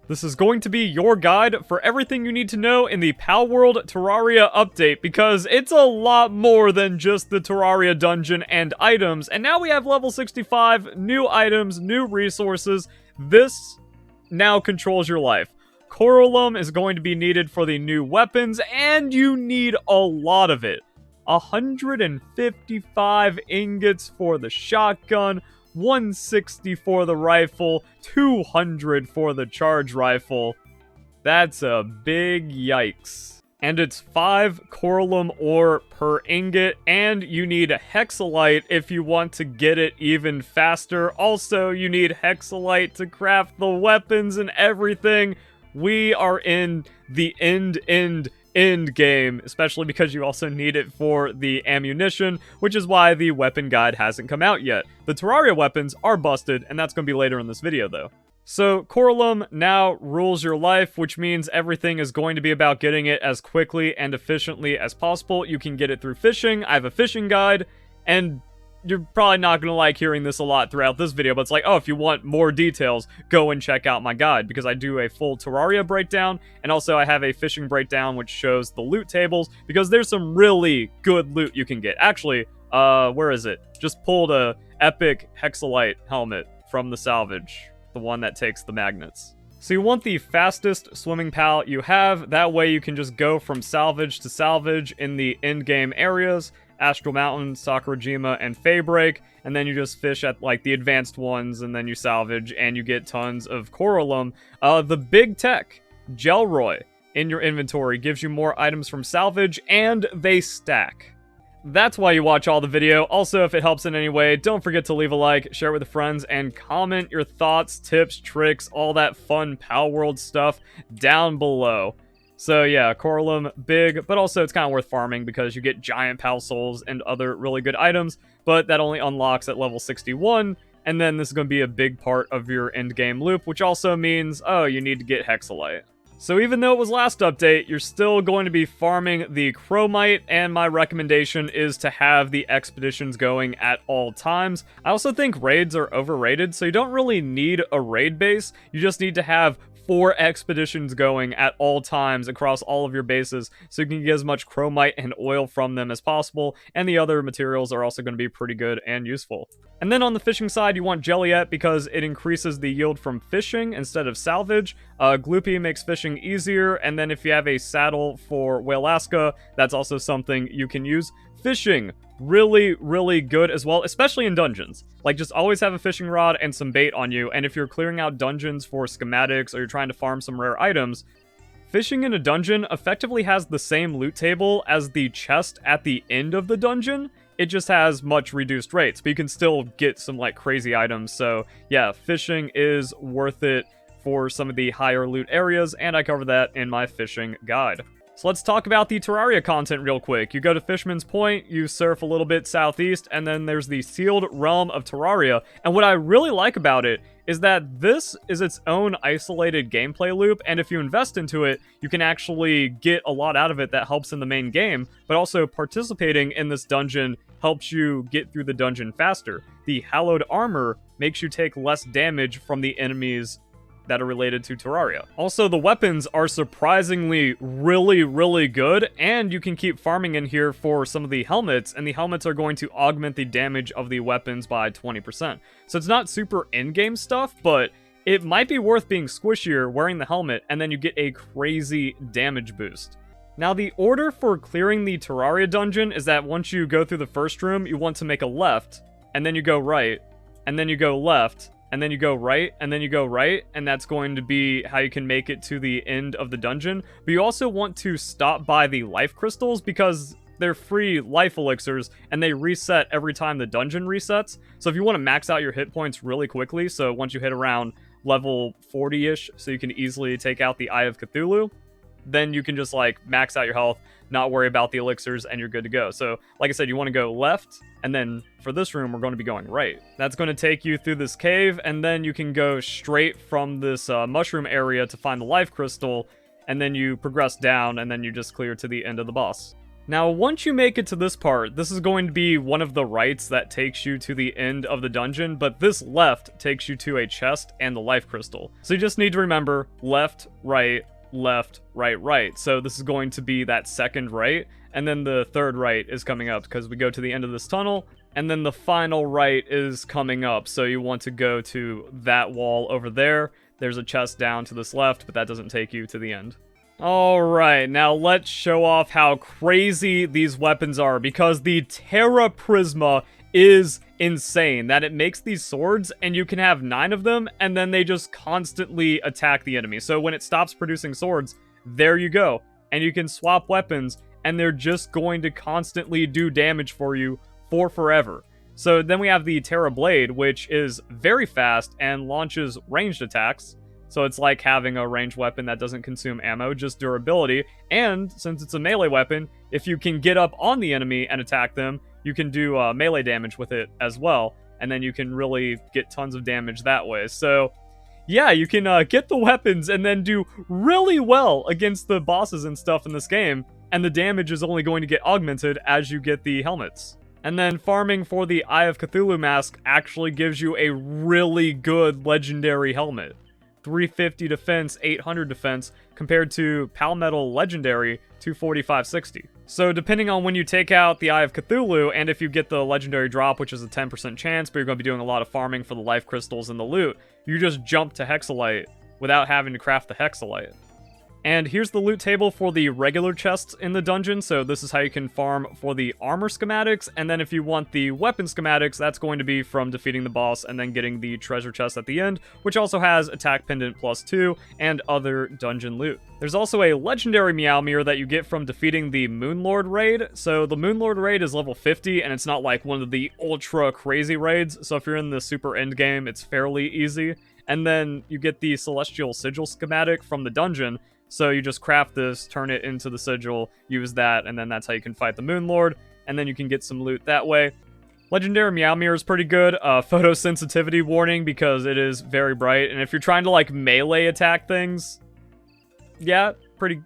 This is going to be your guide for everything you need to know in the Palworld Terraria update, because it's a lot more than just the Terraria dungeon and items, and now we have level 65, new items, new resources. This now controls your life. Coralum is going to be needed for the new weapons, and you need a lot of it. 155 ingots for the shotgun, 160 for the rifle, 200 for the charge rifle. That's a big yikes. And it's 5 Coralum ore per ingot, and you need a hexalite if you want to get it even faster. Also, you need hexalite to craft the weapons and everything. We are in the end game, especially because you also need it for the ammunition, which is why the weapon guide hasn't come out yet. The Terraria weapons are busted, and that's going to be later in this video, though. So, Coralum now rules your life, which means everything is going to be about getting it as quickly and efficiently as possible. You can get it through fishing. I have a fishing guide, and you're probably not going to like hearing this a lot throughout this video, but it's like, oh, if you want more details, go and check out my guide, because I do a full Terraria breakdown, and also I have a fishing breakdown which shows the loot tables, because there's some really good loot you can get. Actually, where is it? Just pulled a epic hexalite helmet from the salvage, the one that takes the magnets. So you want the fastest swimming pallet you have, that way you can just go from salvage to salvage in the end-game areas, Astral Mountain, Sakurajima, and Faybreak, and then you just fish at, like, the advanced ones, and then you salvage, and you get tons of Coralum. The big tech, Gelroy, in your inventory gives you more items from salvage, and they stack. That's why you watch all the video. Also, if it helps in any way, don't forget to leave a like, share it with friends, and comment your thoughts, tips, tricks, all that fun Palworld stuff down below. So yeah, Coralum, big, but also it's kind of worth farming because you get giant Pal Souls and other really good items, but that only unlocks at level 61, and then this is going to be a big part of your endgame loop, which also means, oh, you need to get Hexalite. So even though it was last update, you're still going to be farming the Chromite, and my recommendation is to have the expeditions going at all times. I also think raids are overrated, so you don't really need a raid base, you just need to have 4 expeditions going at all times across all of your bases, so you can get as much chromite and oil from them as possible, and the other materials are also going to be pretty good and useful. And then on the fishing side, you want Jelliet because it increases the yield from fishing instead of salvage. Gloopy makes fishing easier, and then if you have a saddle for Whaleaska, that's also something you can use. Fishing, really good as well, especially in dungeons. Like, just always have a fishing rod and some bait on you, and if you're clearing out dungeons for schematics or you're trying to farm some rare items, fishing in a dungeon effectively has the same loot table as the chest at the end of the dungeon. It just has much reduced rates, but you can still get some, like, crazy items. So yeah, fishing is worth it for some of the higher loot areas, and I cover that in my fishing guide. So let's talk about the Terraria content real quick. You go to Fisherman's Point, you surf a little bit southeast, and then there's the Sealed Realm of Terraria. And what I really like about it is that this is its own isolated gameplay loop, and if you invest into it, you can actually get a lot out of it that helps in the main game, but also participating in this dungeon helps you get through the dungeon faster. The Hallowed Armor makes you take less damage from the enemies that are related to Terraria. Also, the weapons are surprisingly really good, and you can keep farming in here for some of the helmets, and the helmets are going to augment the damage of the weapons by 20%. So it's not super in-game stuff, but it might be worth being squishier wearing the helmet, and then you get a crazy damage boost. Now, the order for clearing the Terraria dungeon is that once you go through the first room, you want to make a left, and then you go right, and then you go left, and then you go right, and then you go right, and that's going to be how you can make it to the end of the dungeon. But you also want to stop by the life crystals because they're free life elixirs, and they reset every time the dungeon resets. So if you want to max out your hit points really quickly, so once you hit around level 40-ish, so you can easily take out the Eye of Cthulhu, then you can just, like, max out your health, not worry about the elixirs, and you're good to go. So, like I said, you want to go left, and then for this room, we're going to be going right. That's going to take you through this cave, and then you can go straight from this mushroom area to find the life crystal, and then you progress down, and then you just clear to the end of the boss. Now, once you make it to this part, this is going to be one of the rights that takes you to the end of the dungeon, but this left takes you to a chest and the life crystal. So you just need to remember left, right, right. So this is going to be that second right, and then the third right is coming up because we go to the end of this tunnel, and then the final right is coming up. So you want to go to that wall over there. There's a chest down to this left, but that doesn't take you to the end. Alright, now let's show off how crazy these weapons are, because the Terra Prisma is insane. That it makes these swords, and you can have 9 of them, and then they just constantly attack the enemy. So when it stops producing swords, there you go. And you can swap weapons, and they're just going to constantly do damage for you for forever. So then we have the Terra Blade, which is very fast and launches ranged attacks. So it's like having a ranged weapon that doesn't consume ammo, just durability. And since it's a melee weapon, if you can get up on the enemy and attack them, you can do melee damage with it as well. And then you can really get tons of damage that way. So yeah, you can get the weapons and then do really well against the bosses and stuff in this game. And the damage is only going to get augmented as you get the helmets. And then farming for the Eye of Cthulhu mask actually gives you a really good legendary helmet. 350 defense, 800 defense, compared to Palmetal Legendary 245-60. So depending on when you take out the Eye of Cthulhu, and if you get the legendary drop, which is a 10% chance, but you're going to be doing a lot of farming for the life crystals and the loot, you just jump to Hexalite without having to craft the Hexalite. And here's the loot table for the regular chests in the dungeon, so this is how you can farm for the armor schematics, and then if you want the weapon schematics, that's going to be from defeating the boss and then getting the treasure chest at the end, which also has attack pendant +2 and other dungeon loot. There's also a legendary Meow Mirror that you get from defeating the Moonlord raid. So the Moonlord raid is level 50, and it's not like one of the ultra crazy raids, so if you're in the super end game, it's fairly easy. And then you get the Celestial Sigil schematic from the dungeon. So you just craft this, turn it into the sigil, use that, and then that's how you can fight the Moonlord, and then you can get some loot that way. Legendary Meow Mirror is pretty good. Photosensitivity warning because it is very bright, and if you're trying to like melee attack things, yeah, pretty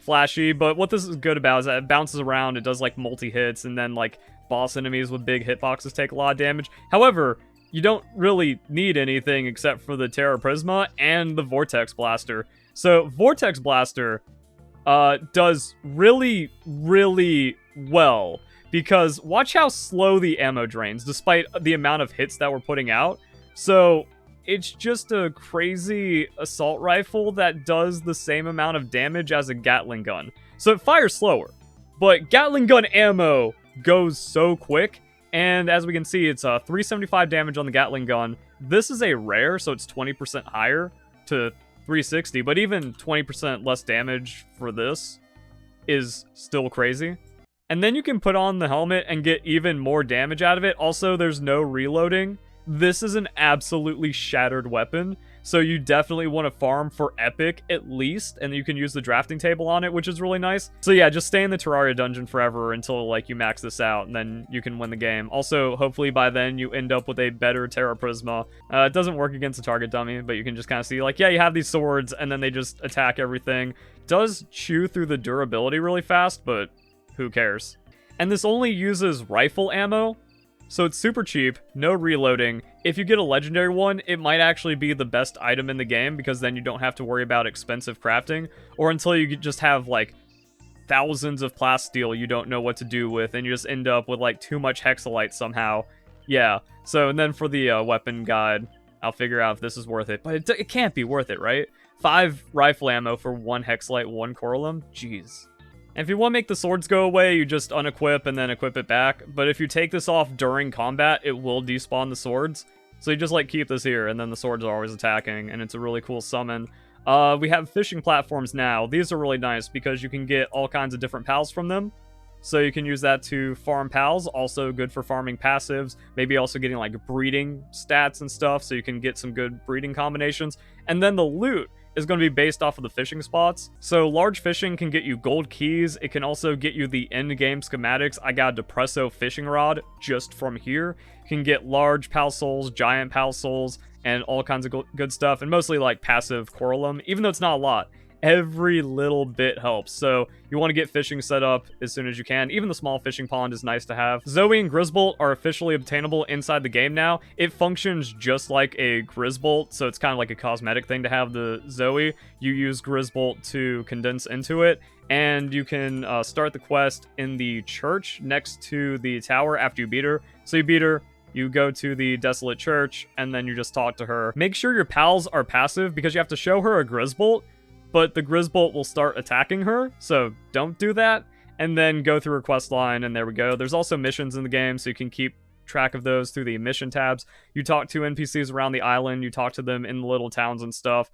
flashy. But what this is good about is that it bounces around, it does like multi-hits, and then like boss enemies with big hitboxes take a lot of damage. However, you don't really need anything except for the Terra Prisma and the Vortex Blaster. So Vortex Blaster does really well, because watch how slow the ammo drains despite the amount of hits that we're putting out. So it's just a crazy assault rifle that does the same amount of damage as a Gatling gun. So it fires slower, but Gatling gun ammo goes so quick. And as we can see, it's 375 damage on the Gatling gun. This is a rare, so it's 20% higher to 360, but even 20% less damage for this is still crazy. And then you can put on the helmet and get even more damage out of it. Also, there's no reloading. This is an absolutely shattered weapon, so you definitely want to farm for epic at least, and you can use the drafting table on it, which is really nice. So yeah, just stay in the Terraria dungeon forever until like you max this out, and then you can win the game. Also, hopefully by then you end up with a better Terra Prisma. It doesn't work against the target dummy, but you can just kind of see like, yeah, you have these swords, and then they just attack everything. Does chew through the durability really fast, but who cares? And this only uses rifle ammo, so it's super cheap, no reloading. If you get a legendary one, it might actually be the best item in the game, because then you don't have to worry about expensive crafting, or until you just have like thousands of plasteel you don't know what to do with, and you just end up with like too much hexalite somehow. Yeah, so and then for the weapon guide, I'll figure out if this is worth it, but it can't be worth it, right? 5 rifle ammo for 1 hexalite, 1 coralum? Jeez. And if you want to make the swords go away, you just unequip and then equip it back. But if you take this off during combat, it will despawn the swords. So you just like keep this here, and then the swords are always attacking, and it's a really cool summon. We have fishing platforms now. These are really nice because you can get all kinds of different pals from them. So you can use that to farm pals, also good for farming passives, maybe also getting like breeding stats and stuff, so you can get some good breeding combinations. And then the loot is going to be based off of the fishing spots. So large fishing can get you gold keys. It can also get you the end game schematics. I got a Depresso fishing rod just from here. You can get large pal souls, giant pal souls, and all kinds of good stuff, and mostly like passive coralum, even though it's not a lot. every little bit helps. So you want to get fishing set up as soon as you can. Even the small fishing pond is nice to have. Zoe and Grisbolt are officially obtainable inside the game now. It functions just like a Grisbolt, so it's kind of like a cosmetic thing to have the Zoe. You use Grisbolt to condense into it, and you can start the quest in the church next to the tower after you beat her. So you beat her, you go to the desolate church, and then you just talk to her. Make sure your pals are passive because you have to show her a Grisbolt, but the Grisbolt will start attacking her, so don't do that. And then go through her quest line, and there we go. There's also missions in the game, so you can keep track of those through the mission tabs. You talk to NPCs around the island, you talk to them in the little towns and stuff,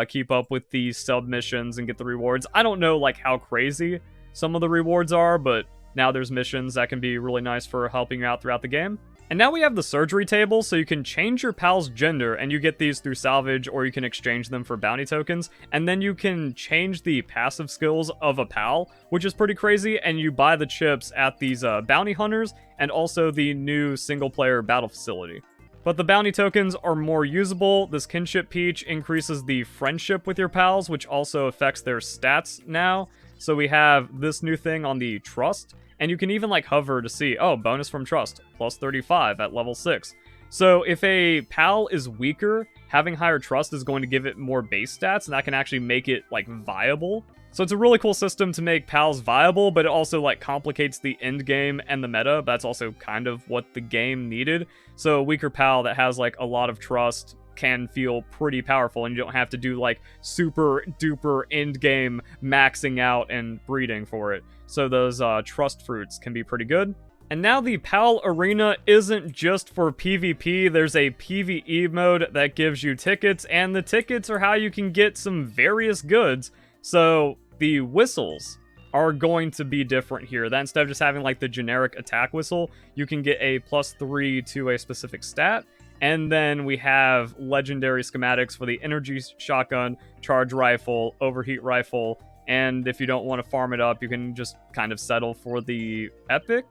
keep up with the submissions and get the rewards. I don't know like how crazy some of the rewards are, but now there's missions that can be really nice for helping you out throughout the game. And now we have the surgery table, so you can change your pal's gender, and you get these through salvage, or you can exchange them for bounty tokens, and then you can change the passive skills of a pal, which is pretty crazy, and you buy the chips at these bounty hunters, and also the new single-player battle facility. But the bounty tokens are more usable. This kinship peach increases the friendship with your pals, which also affects their stats now. So we have this new thing on the trust, and you can even like hover to see, oh, bonus from trust, plus 35 at level 6. So if a pal is weaker, having higher trust is going to give it more base stats, and that can actually make it like viable. So it's a really cool system to make pals viable, but it also like complicates the end game and the meta. That's also kind of what the game needed. So a weaker pal that has like a lot of trust can feel pretty powerful, and you don't have to do like super duper end game maxing out and breeding for it. So those trust fruits can be pretty good. And now the PAL Arena isn't just for PvP, there's a PvE mode that gives you tickets, and the tickets are how you can get some various goods. So the whistles are going to be different here. That instead of just having like the generic attack whistle, you can get a +3 to a specific stat. And then we have legendary schematics for the energy shotgun, charge rifle, overheat rifle, and if you don't want to farm it up, you can just kind of settle for the epic,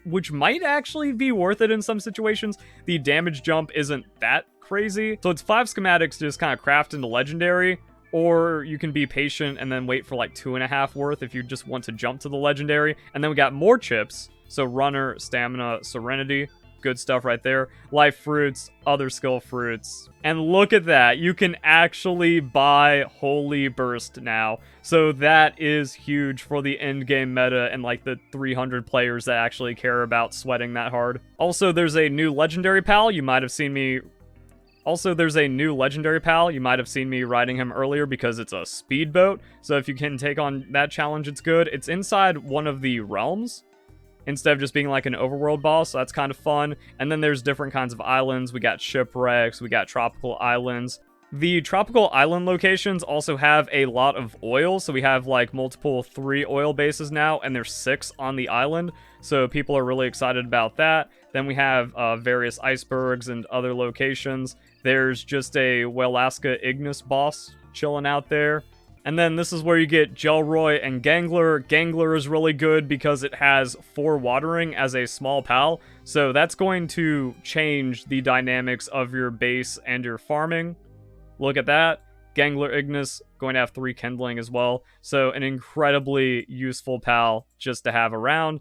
which might actually be worth it in some situations. The damage jump isn't that crazy. So it's 5 schematics to just kind of craft into legendary, or you can be patient and then wait for like 2.5 worth if you just want to jump to the legendary. And then we got more chips. So runner, stamina, serenity. Good stuff right there. Life fruits, other skill fruits. And look at that. You can actually buy Holy Burst now. So that is huge for the end game meta and like the 300 players that actually care about sweating that hard. Also, there's a new legendary pal. You might have seen me riding him earlier because it's a speedboat. So if you can take on that challenge, it's good. It's inside one of the realms, instead of just being like an overworld boss, so that's kind of fun. And then there's different kinds of islands. We got shipwrecks, we got tropical islands. The tropical island locations also have a lot of oil, so we have like multiple 3 oil bases now, and there's 6 on the island, so people are really excited about that. Then we have various icebergs and other locations. There's just a Welaska Ignis boss chilling out there. And then this is where you get Gelroy and Gangler. Gangler is really good because it has 4 watering as a small pal. So that's going to change the dynamics of your base and your farming. Look at that. Gangler Ignis going to have 3 kindling as well. So an incredibly useful pal just to have around.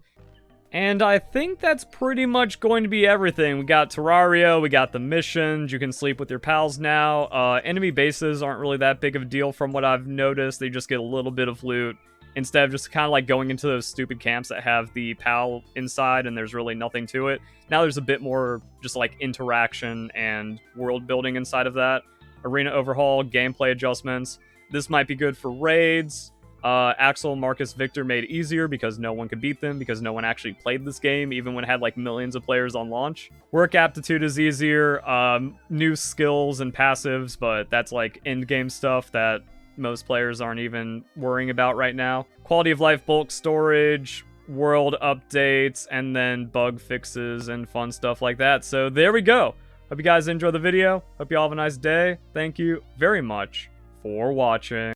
And I think that's pretty much going to be everything. We got Terraria, we got the missions, you can sleep with your pals now. Enemy bases aren't really that big of a deal from what I've noticed. They just get a little bit of loot, instead of just kind of like going into those stupid camps that have the pal inside and there's really nothing to it. Now there's a bit more just like interaction and world building inside of that. Arena overhaul, gameplay adjustments. This might be good for raids. Axel, Marcus, Victor made easier because no one could beat them, because no one actually played this game, even when it had like millions of players on launch. Work aptitude is easier, new skills and passives, but that's like end game stuff that most players aren't even worrying about right now. Quality of life bulk storage, world updates, and then bug fixes and fun stuff like that. So there we go. Hope you guys enjoy the video. Hope you all have a nice day. Thank you very much for watching.